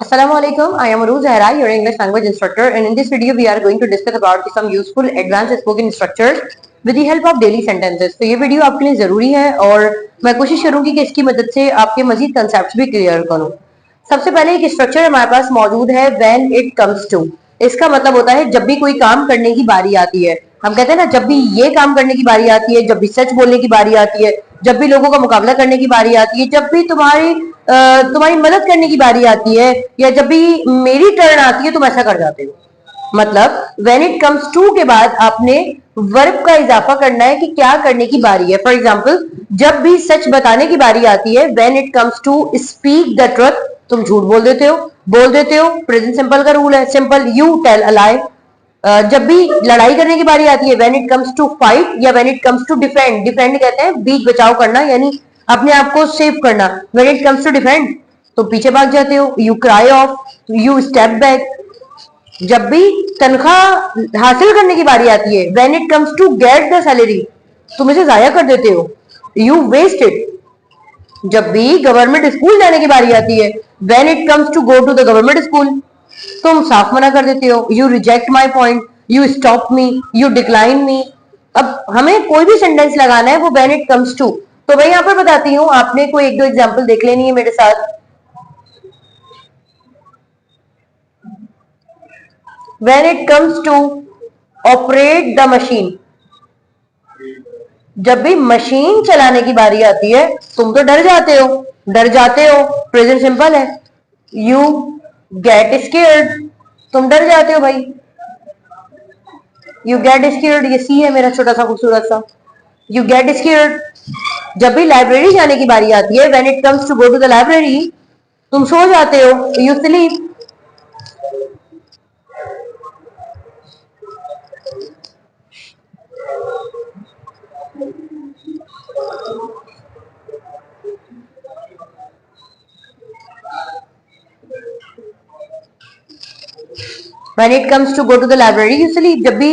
Assalamualaikum. I am Aru Zahra, your English language instructor, and in this video we are going to discuss about some useful advanced spoken structures with the help of daily sentences. तो ये video आपके लिए जरूरी है और मैं कोशिश करूंगी कि इसकी मदद से आपके मजीद कंसेप्ट भी क्लियर करूं। सबसे पहले एक स्ट्रक्चर हमारे पास मौजूद है when it comes to। इसका मतलब होता है जब भी कोई काम करने की बारी आती है। हम कहते हैं ना, जब भी ये काम करने की बारी आती है, जब भी सच बोलने की बारी आती है, जब भी लोगों का मुकाबला करने की बारी आती है, जब भी तुम्हारी मदद करने की बारी आती है, या जब भी मेरी टर्न आती है, तुम ऐसा कर जाते हो। मतलब when it comes to के बाद आपने वर्ब का इजाफा करना है कि क्या करने की बारी है। फॉर एग्जाम्पल, जब भी सच बताने की बारी आती है, when it comes to speak the truth, तुम झूठ बोल देते हो। प्रेजेंट सिंपल का रूल है, सिंपल, यू टेल अ लाई। जब भी लड़ाई करने की बारी आती है, when it comes to fight या when it comes to defend, defend कहते हैं बीच बचाव करना, यानी अपने आप को सेव करना। when it comes to defend, तो पीछे भाग जाते हो, you cry off, you step back। जब भी तनख्वाह हासिल करने की बारी आती है, when it comes to get the salary, तुम इसे जाया कर देते हो, you waste it। जब भी गवर्नमेंट स्कूल जाने की बारी आती है, when it comes to go to the government school, तुम साफ मना कर देते हो, you reject my point, you stop me, you decline me. अब हमें कोई भी सेंटेंस लगाना है वो when it comes to। तो मैं यहां पर बताती हूं, आपने कोई एक दो एग्जाम्पल देख लेनी है मेरे साथ। when it comes to operate the machine, जब भी मशीन चलाने की बारी आती है, तुम तो डर जाते हो। प्रेजेंट सिंपल है, यू गेट स्केयर्ड, तुम डर जाते हो भाई, यू गेट स्केयर्ड। ये सी है मेरा छोटा सा खूबसूरत सा, यू गेट स्केयर्ड। जब भी लाइब्रेरी जाने की बारी आती है, when it comes to go to the library, तुम सो जाते हो, you sleep. When it comes to go to the library, you sleep। जब भी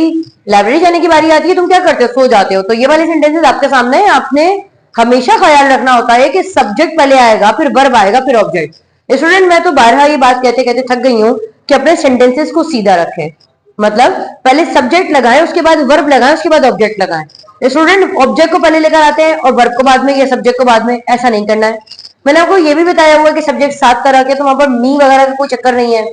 लाइब्रेरी जाने की बारी आती है, तुम क्या करते हो, सो जाते हो। तो ये वाले सेंटेंसेस आपके सामने है। आपने हमेशा ख्याल रखना होता है कि सब्जेक्ट पहले आएगा, फिर वर्ब आएगा, फिर ऑब्जेक्ट। स्टूडेंट, मैं तो बारहा ये बात कहते कहते थक गई हूं कि अपने सेंटेंसेस को सीधा रखें। मतलब पहले सब्जेक्ट लगाएं, उसके बाद वर्ब लगाएं, उसके बाद ऑब्जेक्ट लगाएं। स्टूडेंट ऑब्जेक्ट को पहले लेकर आते हैं और वर्ब को बाद में, या सब्जेक्ट को बाद में, ऐसा नहीं करना है। मैंने आपको ये भी बताया हुआ कि सब्जेक्ट 7 तरह के, तो वहां पर मी वगैरह का कोई चक्कर नहीं है।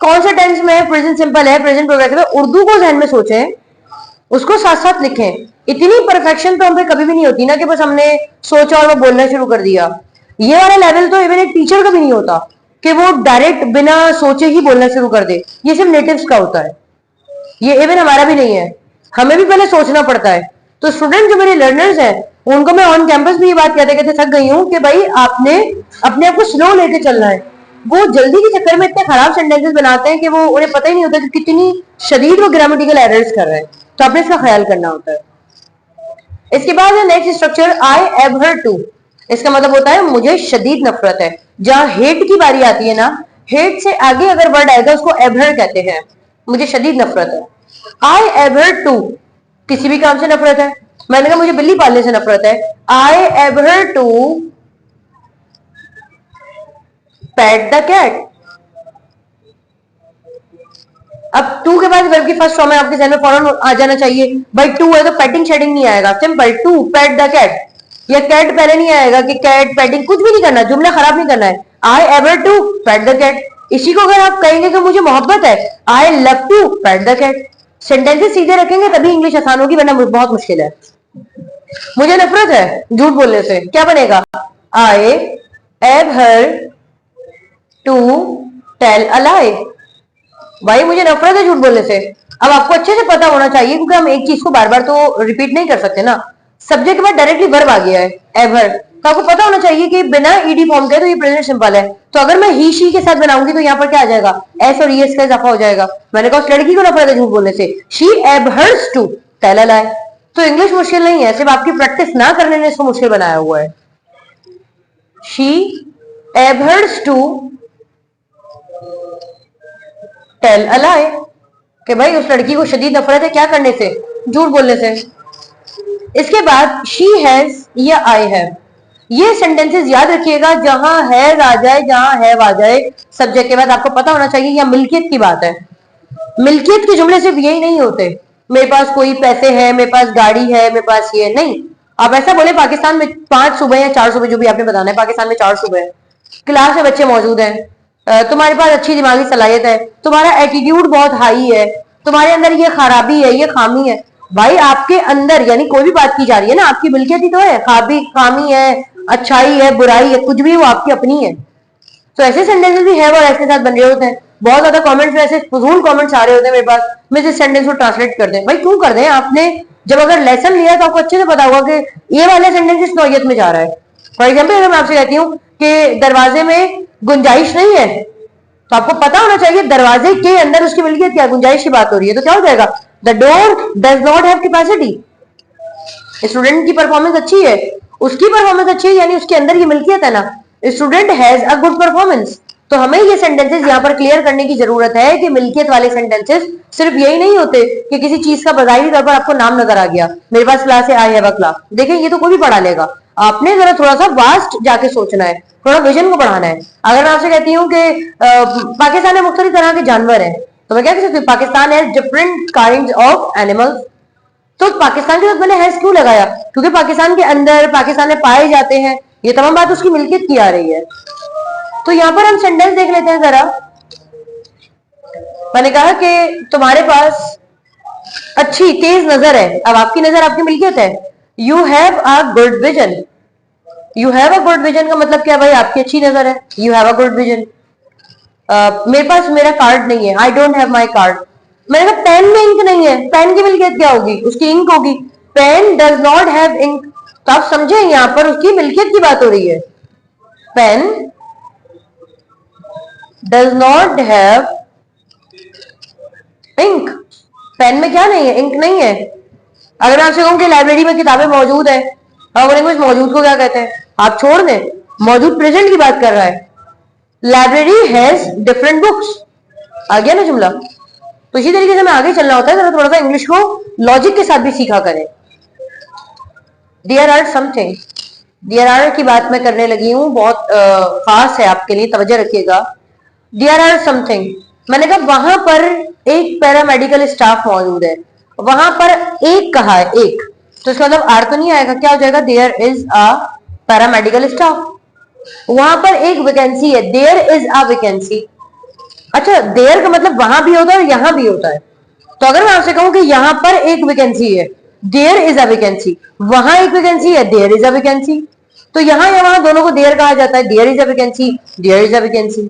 कौन सा टेंस में है, प्रेजेंट सिंपल है, प्रेजेंट प्रोग्रेसिव है। उर्दू को ध्यान में सोचें, उसको साथ साथ लिखें। इतनी परफेक्शन तो हमें कभी भी नहीं होती ना कि बस हमने सोचा और वो बोलना शुरू कर दिया। ये वाला लेवल तो इवन एक टीचर का भी नहीं होता कि वो डायरेक्ट बिना सोचे ही बोलना शुरू कर दे। ये सिर्फ नेटिव्स का होता है, ये इवन हमारा भी नहीं है। हमें भी पहले सोचना पड़ता है। तो स्टूडेंट जो मेरे लर्नर्स हैं, उनको मैं ऑन कैंपस भी ये बात कहते कहते थक गई हूं कि भाई आपने अपने आप को स्लो लेके चलना है। वो जल्दी के चक्कर में इतने खराब सेंटेंसेस बनाते हैं कि वो उन्हें पता ही नहीं होता कि कितनी शदीद वो ग्रामेटिकल एरर्स कर रहे हैं। तो आपने इसका ख्याल करना होता है। इसके बाद है नेक्स्ट स्ट्रक्चर, आई एबहर टू। इसका मतलब होता है मुझे शदीद नफरत है। जहां हेट की बारी आती है ना, हेट से आगे अगर वर्ड आएगा उसको एबहर कहते हैं, मुझे शदीद नफरत है। आई एबहर टू, किसी भी काम से नफरत है। मैंने कहा मुझे बिल्ली पालने से नफरत है, आई एबहर टू पेट द कैट। अब टू के बाद वर्ब की फर्स्ट फॉर्म है, आपके ज़हन में फौरन आ जाना चाहिए भाई टू है तो पेटिंग शेडिंग नहीं आएगा, simple to pet the cat. या कैट पहले नहीं आएगा कि कैट पेटिंग, कुछ भी नहीं करना, जुमला खराब नहीं करना है। I ever to pet the cat. इसी को अगर आप कहेंगे कि मुझे मोहब्बत है, I love to pet the cat. Sentences सीधे रखेंगे तभी इंग्लिश आसान होगी, वरना बहुत मुश्किल है। मुझे नफरत है झूठ बोलने से, क्या बनेगा, I ever to tell a lie. भाई मुझे नफरत है झूठ बोलने से। अब आपको अच्छे से पता होना चाहिए, क्योंकि हम एक चीज को बार बार तो रिपीट नहीं कर सकते ना। सब्जेक्ट के बाद डायरेक्टली वर्ब आ गया है एवर, तो आपको पता होना चाहिए कि बिना ईडी फॉर्म के तो ये प्रेजेंट सिंपल है। तो अगर मैं ही शी के साथ बनाऊंगी तो यहाँ पर क्या आ जाएगा, एस और ईएस का इजाफा हो जाएगा। मैंने कहा उस लड़की को नफरत है झूठ बोलने से, शी एबहर्स टू टेल अ लाई। तो इंग्लिश मुश्किल नहीं है, सिर्फ आपकी प्रैक्टिस ना करने ने इसको मुश्किल बनाया हुआ है। शी एबहर्स टू टेल अ लाई, कि भाई उस लड़की को शदीद नफरत है क्या करने से, झूठ बोलने से। इसके बाद शी हैज या आई हैव। ये सेंटेंसेस याद रखिएगा, जहां हैव आ जाए, जहां हैव आ जाए सब्जेक्ट के बाद, आपको पता होना चाहिए यह मिल्कियत की बात है। मिल्कियत के जुमले सिर्फ यही नहीं होते, मेरे पास कोई पैसे है, मेरे पास गाड़ी है, मेरे पास ये नहीं। आप ऐसा बोले पाकिस्तान में 5 सूबे या 4 सूबे, जो भी आपने बताना है, पाकिस्तान में 4 सूबे हैं, क्लास में बच्चे मौजूद हैं, तुम्हारे पास अच्छी दिमागी सलाहियत है, तुम्हारा एटीट्यूड बहुत हाई है, तुम्हारे अंदर ये खराबी है, ये खामी है। भाई आपके अंदर, यानी कोई भी बात की जा रही है ना, आपकी मिल्कियत ही तो है, खामी है, अच्छाई है, बुराई है, कुछ भी वो आपकी अपनी है। तो ऐसे सेंटेंसेस भी है और ऐसे साथ बन रहे होते हैं। बहुत ज्यादा कमेंट्स में ऐसे फजूल कमेंट्स आ रहे होते हैं मेरे पास, मैं इस सेंटेंस को ट्रांसलेट कर दें। भाई क्यों कर दें? आपने जब अगर लेसन लिया तो आपको अच्छे से पता होगा कि ये वाला सेंटेंस इस नौयत में जा रहा है। फॉर एग्जाम्पल अगर मैं आपसे कहती हूँ कि दरवाजे में गुंजाइश नहीं है, तो आपको पता होना चाहिए दरवाजे के अंदर उसकी मिल्कियत क्या, गुंजाइश की बात हो रही है, तो क्या हो जाएगा? The door does not have capacity. Student की परफॉर्मेंस अच्छी है, उसकी परफॉर्मेंस अच्छी है, यानी उसके अंदर ये मिल्कियत है ना, student has a good performance. तो हमें ये सेंटेंसेस यहाँ पर क्लियर करने की जरूरत है कि मिल्कियत वाले सेंटेंसेस सिर्फ यही नहीं होते कि किसी चीज का बजाई तौर पर आपको नाम नजर आ गया, मेरे पास क्लास है, आई हैव अ क्लास। देखें ये तो कोई भी पढ़ा लेगा, आपने जरा थोड़ा सा वास्ट जाके सोचना है, थोड़ा विजन को बढ़ाना है। अगर मैं आपसे कहती हूँ कि पाकिस्तान में मुख्तलिफ तरह के जानवर हैं, तो मैं क्या कह सकती हूँ? Pakistan has different kind of animals. तो पाकिस्तान के साथ मैंने हैज क्यों लगाया? क्योंकि पाकिस्तान के अंदर, पाकिस्तान में पाए जाते हैं, ये तमाम बात उसकी मिल्कियत की आ रही है। तो यहां पर हम सेंटेंस देख लेते हैं जरा। मैंने कहा कि तुम्हारे पास अच्छी तेज नजर है, अब आपकी नजर आपकी मिल्कियत है। You have a good vision. You have a good vision का मतलब क्या भाई? आपकी अच्छी नजर है, you have a good vision. मेरे पास मेरा कार्ड नहीं है, I don't have my card. मैंने कहा पेन में इंक नहीं है, पेन की मिल्कियत क्या होगी? उसकी इंक होगी। Pen does not have ink. तो आप समझे यहां पर उसकी मिल्कियत की बात हो रही है। Pen does not have ink. Pen में क्या नहीं है? इंक नहीं है। अगर मैं आपसे कहूं कि लाइब्रेरी में किताबें मौजूद है, और इंग्लिश मौजूद को क्या कहते हैं? आप छोड़ दें, मौजूद प्रेजेंट की बात कर रहा है। Library has different books. आ गया ना जुमला? तो इसी तरीके से मैं आगे चलना होता है, जरा थोड़ा सा इंग्लिश को लॉजिक के साथ भी सीखा करें। There are something, there are की बात मैं करने लगी हूं, बहुत खास है आपके लिए, तवज्जो रखिएगा। देयर आर समथिंग, मैंने कहा वहां पर एक पैरामेडिकल स्टाफ मौजूद है, वहां पर एक कहा है, एक, तो इसका मतलब आर तो नहीं आएगा, क्या हो जाएगा? There is a paramedical staff. वहां पर एक वैकेंसी है, देयर इज अ वैकेंसी। अच्छा, देयर का मतलब वहां भी होता है और यहां भी होता है। तो अगर मैं आपसे कहूं कि यहां पर एक वैकेंसी है, देयर इज अ वैकेंसी, वहां एक वैकेंसी है, देयर इज अ वैकेंसी, तो यहां या वहां दोनों को देयर कहा जाता है। There is a vacancy, there is a vacancy.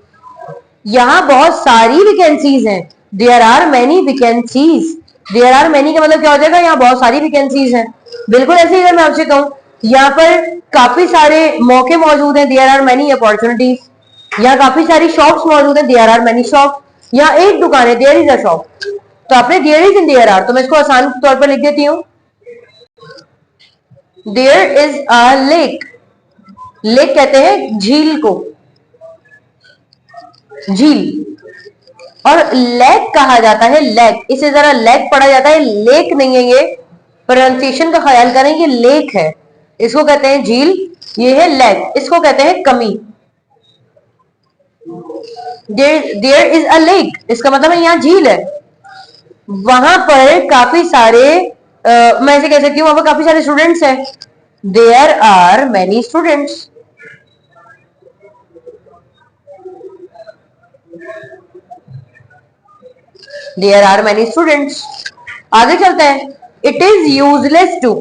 यहां बहुत सारी वैकेंसीज हैं, there are many vacancies. There are many का मतलब क्या हो जाएगा? यहाँ बहुत सारी वैकेंसीज हैं। बिल्कुल ऐसे ही अगर मैं आपसे कहूं यहाँ पर काफी सारे मौके मौजूद हैं, देयर आर मेनी अपॉर्चुनिटीज। यहाँ काफी सारी शॉप्स मौजूद हैं, देयर आर मेनी शॉप। यहाँ एक दुकान है, देयर इज अ शॉप। तो आपने there is in there are, तो मैं इसको आसान तौर पर लिख देती हूँ, there is a lake. Lake कहते हैं झील को, झील। और लेक कहा जाता है, लेक, इसे जरा लेक पढ़ा जाता है, लेक नहीं है ये, प्रोनाउंसिएशन का ख्याल करें, ये लेक है, इसको कहते हैं झील, ये है लेक, इसको कहते हैं कमी। देयर इज अ लेक, इसका मतलब है यहाँ झील है। वहां पर काफी सारे मैं ऐसे कह सकती हूँ, वहां पर काफी सारे स्टूडेंट्स हैं, there are many students. There are many students. आगे चलते हैं, इट इज यूजलेस टू।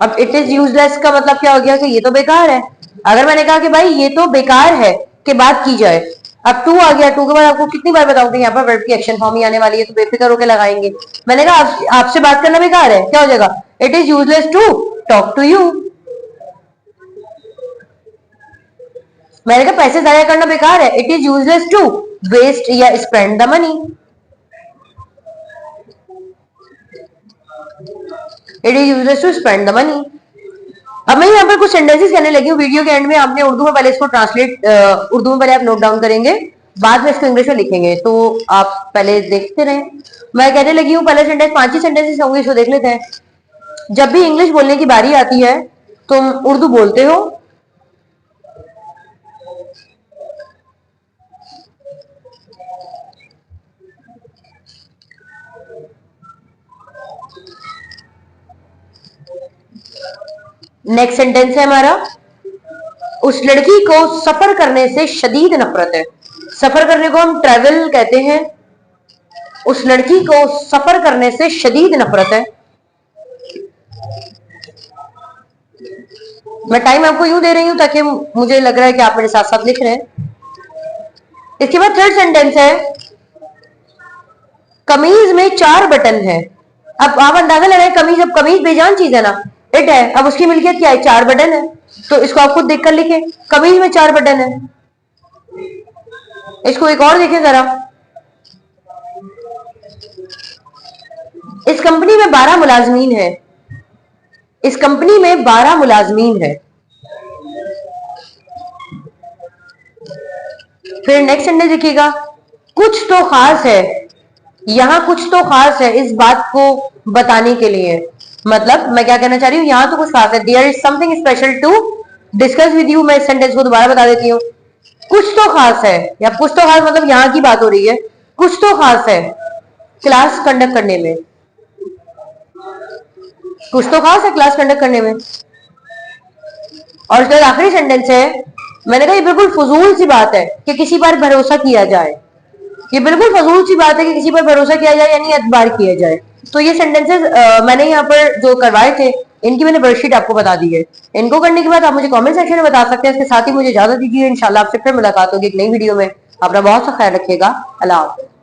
अब इट इज यूजलेस का मतलब क्या हो गया? कि ये तो बेकार है। अगर मैंने कहा कि भाई ये तो बेकार है कि बात की जाए, अब टू आ गया, टू के बाद आपको कितनी बार बताऊंगी यहाँ पर वर्ब की एक्शन फॉर्म ही आने वाली है, तो बेफिक्र होकर लगाएंगे। मैंने कहा आपसे बात करना बेकार है, क्या हो जाएगा? It is useless to talk to you. मैंने कहा पैसे जाया करना बेकार है, it is useless to waste या spend the money. It is useless to spend the money. अब मैं यहाँ पर कुछ सेंटेंसेस कहने लगी हूँ, वीडियो के एंड में आपने उर्दू में पहले इसको ट्रांसलेट, उर्दू में पहले आप नोट डाउन करेंगे, बाद में इसको इंग्लिश में लिखेंगे, तो आप पहले देखते रहें। मैं कहने लगी हूँ पहले सेंटेंस, 5 ही सेंटेंसेस होंगे, इसको देख लेते हैं। जब भी इंग्लिश बोलने की बारी आती है, तुम उर्दू बोलते हो, नेक्स्ट सेंटेंस है हमारा, उस लड़की को सफर करने से शदीद नफरत है। सफर करने को हम ट्रेवल कहते हैं। उस लड़की को सफर करने से शदीद नफरत है। मैं टाइम आपको यूं दे रही हूं ताकि मुझे लग रहा है कि आप मेरे साथ साथ लिख रहे हैं। इसके बाद थर्ड सेंटेंस है, कमीज में 4 बटन है। अब आप अंदाजा लगाए, कमीज, अब कमीज बेजान चीज है ना, इट है, अब उसकी मिल्कियत क्या है, 4 बटन है। तो इसको आप खुद देखकर लिखें, कमीज में 4 बटन है। इसको एक और देखें जरा, इस कंपनी में 12 मुलाजमीन है। इस कंपनी में 12 मुलाजमीन है। फिर नेक्स्ट सेंटेंस देखिएगा, कुछ तो खास है। यहां कुछ तो खास है इस बात को बताने के लिए। मतलब मैं क्या कहना चाह रही हूं, यहां तो कुछ खास है, there is something special to discuss with you. मैं इस सेंटेंस को दोबारा बता देती हूँ, कुछ तो खास है, या कुछ तो खास मतलब यहां की बात हो रही है, कुछ तो खास है क्लास कंडक्ट करने में। कुछ तो खास है क्लास कंडक्ट करने में। और उसके बाद आखिरी सेंटेंस है, मैंने कहा ये बिल्कुल फजूल सी बात है कि किसी पर भरोसा किया जाए। ये बिल्कुल फजूल सी बात है कि किसी पर भरोसा किया जाए यानी एतबार किया जाए। तो ये सेंटेंसेस मैंने यहाँ पर जो करवाए थे, इनकी मैंने वर्कशीट आपको बता दी है। इनको करने के बाद आप मुझे कमेंट सेक्शन में बता सकते हैं। इसके साथ ही मुझे इजाजत दीजिए, इंशाल्लाह आपसे फिर मुलाकात होगी एक नई वीडियो में। अपना बहुत सा ख्याल रखिएगा। अल्लाह हाफ़िज़।